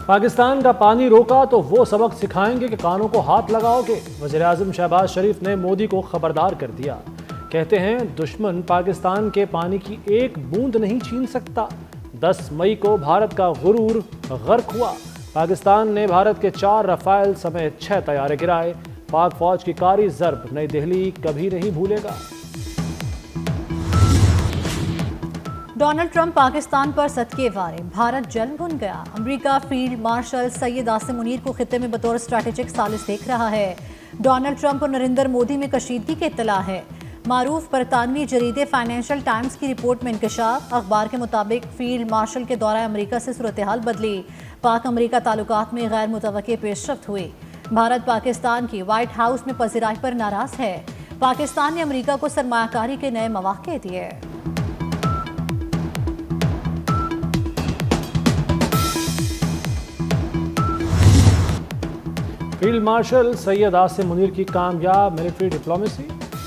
पाकिस्तान का पानी रोका तो वो सबक सिखाएंगे कि कानों को हाथ लगाओगे। वज़ीर-ए-आज़म शहबाज शरीफ ने मोदी को खबरदार कर दिया। कहते हैं दुश्मन पाकिस्तान के पानी की एक बूंद नहीं छीन सकता। 10 मई को भारत का गुरूर गर्क हुआ। पाकिस्तान ने भारत के 4 रफाइल समेत 6 तैयारे गिराए। पाक फौज की कारी ज़र्ब नई दिल्ली कभी नहीं भूलेगा। डोनाल्ड ट्रंप पाकिस्तान पर सदके वारे, भारत जल भुन गया। America field marshal Syed Asim Munir को खित्ते में बतौर स्ट्रैटेजिक सालिस देख रहा है। डोनाल्ड ट्रंप और नरेंद्र मोदी में कशीदगी की इत्तला है। मारूफ बरतानवी जरीदे फाइनेंशियल टाइम्स की रिपोर्ट में इंकशाफ। अखबार के मुताबिक फील्ड मार्शल के दौरान अमेरिका से सूरत हाल बदली। पाक अमेरिका ताल्लुकात में गैर मुतवक्के पेशरफ्त हुई। भारत पाकिस्तान की व्हाइट हाउस में पजीराई पर नाराज है। पाकिस्तान ने अमेरिका को सरमायाकारी के नए मौके दिए। फील्ड मार्शल सैयद आसिम मुनीर की कामयाब मिलिट्री डिप्लोमेसी।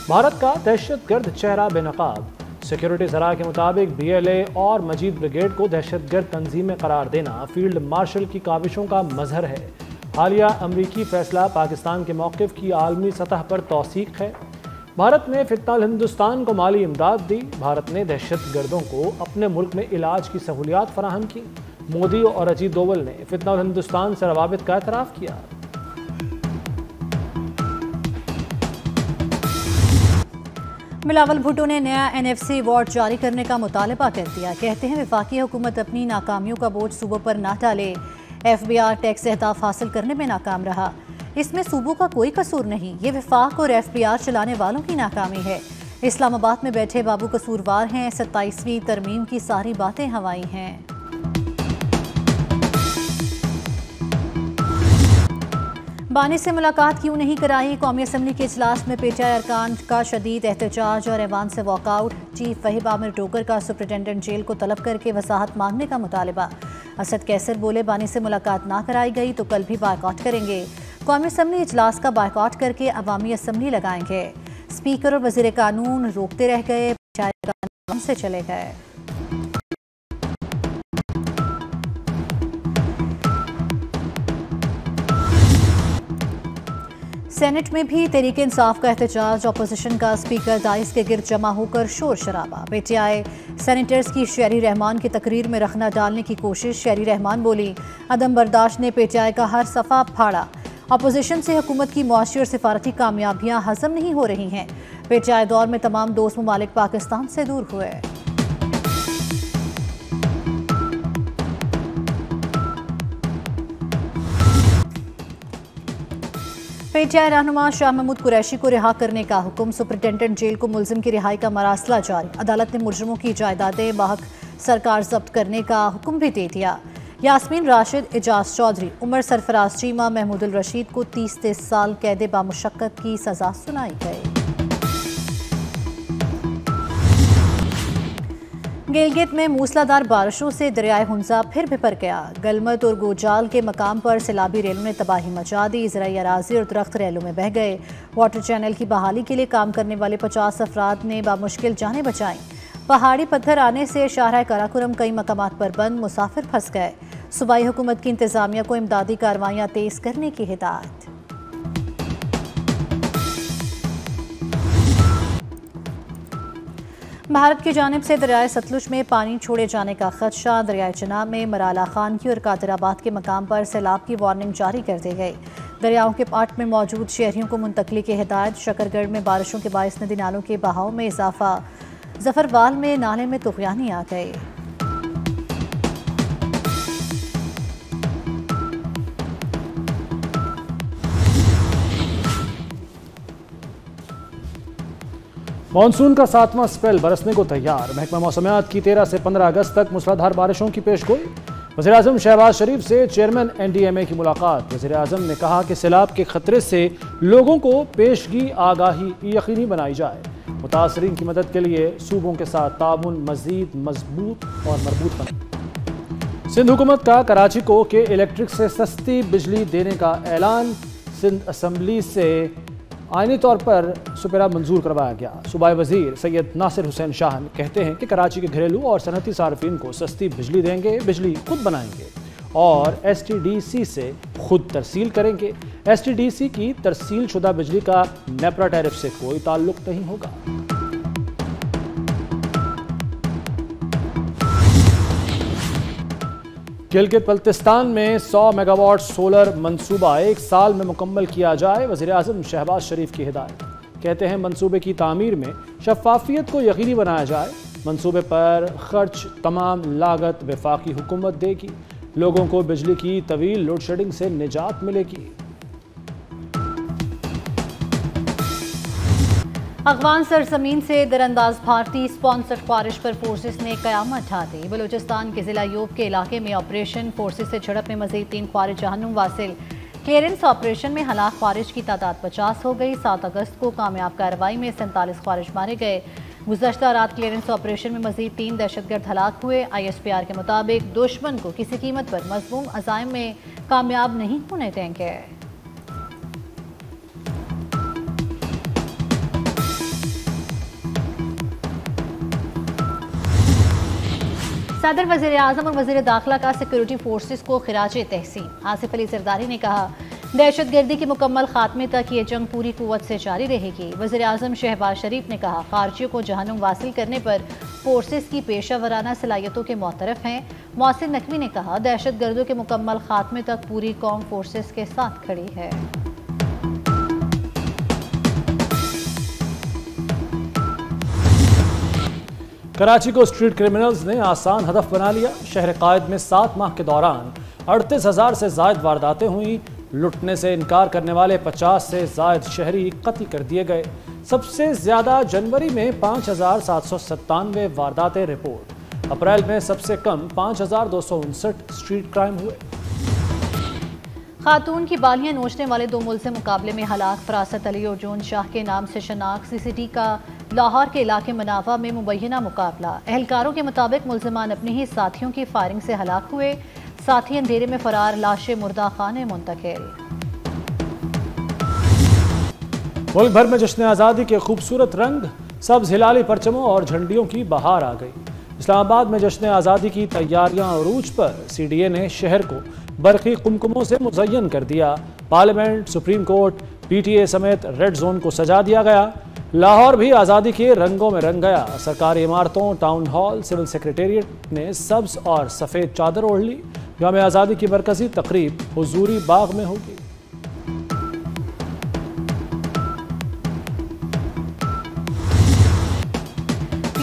भारत का दहशतगर्द चेहरा बेनकाब। सिक्योरिटी ज़रा के मुताबिक BLA और मजीद ब्रिगेड को दहशतगर्द तंजीमें करार देना फील्ड मार्शल की काविशों का मजहर है। हालिया अमरीकी फैसला पाकिस्तान के मौक़िफ़ की आलमी सतह पर तौसीक है। भारत ने फिलहाल हिंदुस्तान को माली इमदाद दी। भारत ने दहशतगर्दों को अपने मुल्क में इलाज की सहूलियात फराहम की। मोदी और अजीत डोवल ने फिलहाल हिंदुस्तान से रवाबित का एतराफ़ किया। बिलावल भुट्टो ने नया NFC अवार्ड जारी करने का मुतालबा कर दिया। कहते हैं वफाकी हुकूमत अपनी नाकामियों का बोझ सूबों पर ना डाले। FBR टैक्स अहदाफ हासिल करने में नाकाम रहा। इसमें सूबों का कोई कसूर नहीं, ये वफाक और FBR चलाने वालों की नाकामी है। इस्लामाबाद में बैठे बाबू कसूरवार हैं। 27वीं तरमीम की सारी बातें हवाई हैं। बानी से मुलाकात क्यों नहीं कराई? कौमी असम्बली के इजलास में PTI अरकान का शदीद एहतजाज और ऐवान से वॉकआउट। चीफ वहीब आमिर टोकर का सुप्रिटेंडेंट जेल को तलब करके वजाहत मांगने का मुतालबा। असद कैसर बोले बानी से मुलाकात ना कराई गई तो कल भी बायकॉट करेंगे। कौमी असम्बली इजलास का बायकॉट करके अवामी असम्बली लगाएंगे। स्पीकर और वजीर कानून रोकते रह गए, PTI से चले गए। सेनेट में भी तहरीक इंसाफ का एहतजाज। अपोजिशन का स्पीकर दाइस के गिर्द जमा होकर शोर शराबा। PTI सेनेटर्स की शेरी रहमान की तकरीर में रखना डालने की कोशिश। शेरी रहमान बोली अदम बर्दाश्त ने PTI का हर सफ़ा फाड़ा। अपोजिशन से हुकूमत की मुआशी और सिफारती कामयाबियां हजम नहीं हो रही हैं। PTI दौर में तमाम दोस्त ममालिक पाकिस्तान से दूर हुए। PTI रहनुमा शाह महमूद कुरैशी को रिहा करने का हुक्म। सुप्रिटेंडेंट जेल को मुलजिम की रिहाई का मरासला जारी। अदालत ने मुजरिमों की जायदादें बाहक सरकार जब्त करने का हुक्म भी दे दिया। यास्मीन राशिद, एजाज चौधरी, उमर सरफराज चीमा, महमूदुल रशीद को 30 साल कैद बामुशक्कत की सजा सुनाई गई। गिलगित में मूसलाधार बारिशों से दरियाए हुंजा फिर बिपर गया। गलमत और गोजाल के मकाम पर सैलाबी रेलों ने तबाही मचा दी। ज़राई अराज़ी और दरख्त रेलों में बह गए। वाटर चैनल की बहाली के लिए काम करने वाले 50 अफराद ने बामुश्किल जानें बचाईं। पहाड़ी पत्थर आने से शाहराह कराकोरम कई मकामात पर बंद, मुसाफिर फंस गए। सूबाई हुकूमत की इंतजामिया को इमदादी कार्रवाइयाँ तेज करने की हिदायत। भारत की जानिब से दरियाए सतलुज में पानी छोड़े जाने का खदशा। दरियाए चिनाब में मराला खान की और कादराबाद के मकाम पर सैलाब की वार्निंग जारी कर दी गई। दरियाओं के पाट में मौजूद शहरियों को मुंतकली की हिदायत। शकरगढ़ में बारिशों के बायस नदी नालों के बहाव में इजाफा। जफरवाल में नाले में तुगयानी आ गई। मानसून का 7वां स्पेल बरसने को तैयार। महकमा मौसमियात की 13 से 15 अगस्त तक मूसलाधार बारिशों की पेशगोई। वज़ीर-ए-आज़म शहबाज शरीफ से चेयरमैन NDMA की मुलाकात। वज़ीर-ए-आज़म ने कहा कि सैलाब के खतरे से लोगों को पेशगी आगाही यकीनी बनाई जाए। मुतासरीन की मदद के लिए सूबों के साथ ताउन मज़ीद मजबूत और मरबूत बने। सिंध हुकूमत का कराची को के इलेक्ट्रिक से सस्ती बिजली देने का ऐलान। सिंध असम्बली से आइनी तौर पर सुपेरा मंजूर करवाया गया। सूबाई वजीर सैयद नासिर हुसैन शाह कहते हैं कि कराची के घरेलू और सनती सार्फिन को सस्ती बिजली देंगे, बिजली खुद बनाएंगे और STDC से खुद तरसील करेंगे। STDC की तरसील शुदा बिजली का नेपरा टैरिफ से कोई ताल्लुक नहीं होगा। गिलगित बल्तिस्तान में 100 मेगावाट सोलर मंसूबा 1 साल में मुकम्मल किया जाए, वज़ीर-ए-आज़म शहबाज शरीफ की हिदायत। कहते हैं मंसूबे की तामीर में शफ़ाफियत को यकीनी बनाया जाए। मंसूबे पर खर्च तमाम लागत वफाकी हुकूमत देगी। लोगों को बिजली की तवील लोड शेडिंग से निजात मिलेगी। अफगान सरजमीन से दरअंदाज भारतीय स्पॉन्सर्ड ख्वारिश पर फोर्सेस ने कयामत ढा दी। बलूचिस्तान के जिला यूब के इलाके में ऑपरेशन फोर्सेस से झड़प में मजीद 3 ख्वारिज जहन्नुम वासिल। क्लियरेंस ऑपरेशन में हलाक ख्वारिज की तादाद 50 हो गई। 7 अगस्त को कामयाब कार्रवाई में 47 ख्वारिज मारे गए। गुज़श्ता रात क्लियरेंस ऑपरेशन में मजीद 3 दहशतगर्द हलाक हुए। ISPR के मुताबिक दुश्मन को किसी कीमत पर मज़मूम अज़ाइम में कामयाब नहीं होने देंगे। सदर वज़ीर आज़म और वज़ीर दाखिला का सिक्योरिटी फोर्सेस को खिराज तहसीन। आसिफ अली जरदारी ने कहा, दहशतगर्दी के मुकम्मल खात्मे तक ये जंग पूरी कुव्वत से जारी रहेगी। वज़ीर आज़म शहबाज शरीफ ने कहा, खारजियों को जहन्नुम वासिल करने पर फोर्सेस की पेशा वराना सलाहियतों के मोतरफ हैं। मोहसिन नकवी ने कहा, दहशतगर्दों के मुकम्मल खात्मे तक पूरी कौम फोर्सेस के साथ खड़ी है। कराची को स्ट्रीट क्रिमिनल्स ने आसान हदफ बना लिया। शहर कायद में 7 माह के दौरान 38,000 से जायद वारदातें हुई। लुटने से इनकार करने वाले 50 से जायद शहरी कत्ल कर दिए गए। सबसे ज्यादा जनवरी में 5,797 वारदातें रिपोर्ट। अप्रैल में सबसे कम 5,259 स्ट्रीट क्राइम हुए। खातून की बालियां नोचने वाले 2 मुलजिम मुकाबले में हलाक। फरासत अली और जून शाह के नाम से शनाख्त। CCT का लाहौर के इलाके मनावा में मुबैना मुकाबला। एहलकारों के मुताबिक मुलजिमान अपने ही साथियों की फायरिंग से हलाक हुए। साथी अंधेरे में फरार लाशें मुर्दा खाने मुंतकिल। मुल्क भर में जश्न आज़ादी के खूबसूरत रंग, सब्ज हिलाली परचमों और झंडियों की बहार आ गई। इस्लामाबाद में जश्न आज़ादी की तैयारियां अरूज पर। CDA ने शहर को बरक़ी कुमकुमों से मुज़य्यन कर दिया। पार्लियामेंट, सुप्रीम कोर्ट, PTA समेत रेड जोन को सजा दिया गया। लाहौर भी आज़ादी के रंगों में रंग गया। सरकारी इमारतों, टाउन हॉल, सिविल सेक्रेटेरिएट ने सब्ज और सफ़ेद चादर ओढ़ ली। यौम आज़ादी की मरकजी तकरीब हुजूरी बाग में होगी।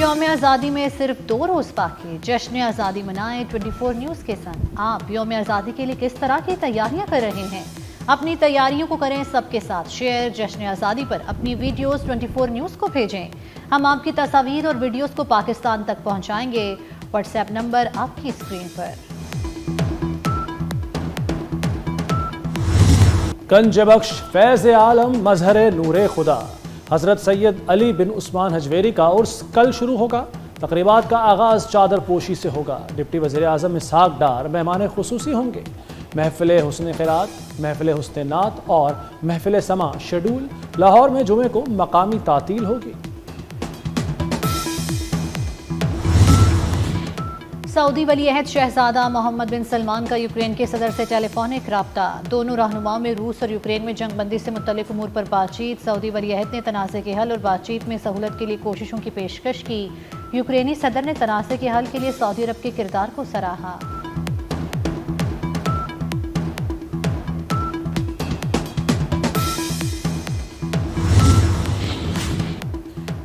यौम आज़ादी में सिर्फ 2 रोज़ बाकी। जश्न आज़ादी मनाएं 24 न्यूज़ के संग। आप यौम आज़ादी के लिए किस तरह की तैयारियां कर रहे हैं? अपनी तैयारियों को करें सबके साथ शेयर। जश्न आज़ादी पर अपनी वीडियोस 24 न्यूज़ को भेजें। हम आपकी तस्वीर और वीडियोस को पाकिस्तान तक पहुंचाएंगे। व्हाट्सएप नंबर आपकी स्क्रीन पर। गंज बख्श फैज़ आलम मजहर नूरे खुदा हज़रत सैयद अली बिन उस्मान हजवेरी का उर्स कल शुरू होगा। तकरीबात का आगाज़ चादर पोशी से होगा। डिप्टी वज़ीर आज़म इसहाक डार मेहमान खुसूसी होंगे। महफिल हुस्न क़िरात, महफिल हुस्न नात और महफिल समा शेड्यूल। लाहौर में जुमे को मकामी तातील होगी। सऊदी वली अहद शहजादा मोहम्मद बिन सलमान का यूक्रेन के सदर से टेलीफोनिक राब्ता। दोनों रहनुमाओं में रूस और यूक्रेन में जंगबंदी से मुतल्लिक उमूर पर बातचीत। सऊदी वली अहद ने तनाज़े के हल और बातचीत में सहूलत के लिए कोशिशों की पेशकश की। यूक्रेनी सदर ने तनाज़े के हल के लिए सऊदी अरब के किरदार को सराहा।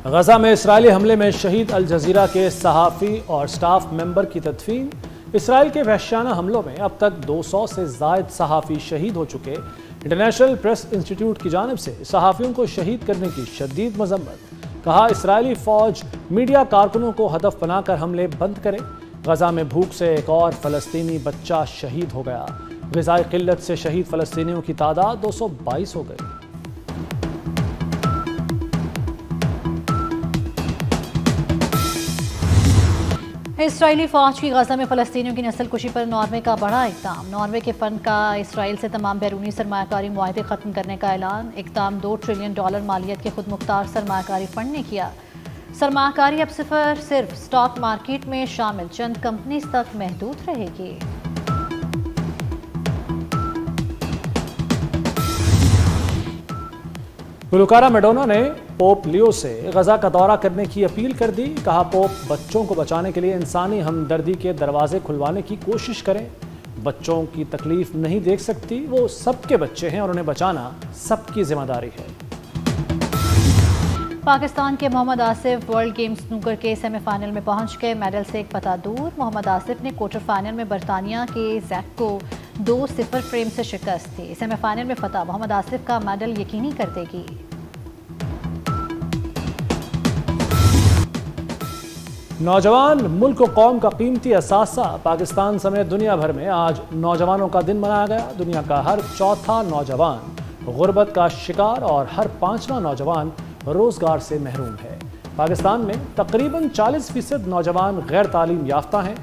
गजा में इसराइली हमले में शहीद अल जजीरा के सहाफ़ी और स्टाफ मेंबर की तदफीन। इसराइल के वहशाना हमलों में अब तक 200 से ज़ायद सहाफ़ी शहीद हो चुके। इंटरनेशनल प्रेस इंस्टीट्यूट की जानिब से सहाफ़ियों को शहीद करने की शदीद मजम्मत। कहा, इसराइली फ़ौज मीडिया कारकुनों को हदफ बनाकर हमले बंद करे। गजा में भूख से एक और फ़लस्तीनी बच्चा शहीद हो गया। ग़िज़ाई क़िल्लत से शहीद फ़लस्तीनियों की तादाद 222 हो गई। इसराइली फ़ौज की गजा में फ़लस्तीनियों की नस्ल कुशी पर नॉर्वे का बड़ा इक़दाम। नॉर्वे के फ़ंड का इसराइल से तमाम बैरूनी सरमायाकारी मुआहदे ख़त्म करने का ऐलान। इक़दाम $2 ट्रिलियन मालियत के खुद मुख्तार सरमायाकारी फ़ंड ने किया। सरमायाकारी अब सिर्फ स्टॉक मार्केट में शामिल चंद कंपनीज तक महदूद रहेगी। गुलकारा मैडोना ने पोप लियो से गजा का दौरा करने की अपील कर दी। कहा, पोप बच्चों को बचाने के लिए इंसानी हमदर्दी के दरवाजे खुलवाने की कोशिश करें। बच्चों की तकलीफ नहीं देख सकती, वो सबके बच्चे हैं और उन्हें बचाना सबकी जिम्मेदारी है। पाकिस्तान के Mohammad Asif world games snooker के सेमीफाइनल में पहुंच गए। मेडल से एक पता दूर। मोहम्मद आसिफ ने क्वार्टर फाइनल में बरतानिया के जैक को 2-0 फ्रेम से शिकस्त दी। सेमीफाइनल में फतह मोहम्मद आसिफ का मेडल यकीनी कर देगी। नौजवान मुल्क और कौम का कीमती असासा। पाकिस्तान समेत दुनिया भर में आज नौजवानों का दिन मनाया गया। दुनिया का हर चौथा नौजवान गुर्बत का शिकार और हर 5वां नौजवान रोजगार से महरूम है। पाकिस्तान में तकरीबन 40% नौजवान गैर तालीम याफ्ता हैं।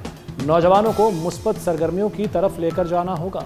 नौजवानों को मुस्बत सरगर्मियों की तरफ लेकर जाना होगा।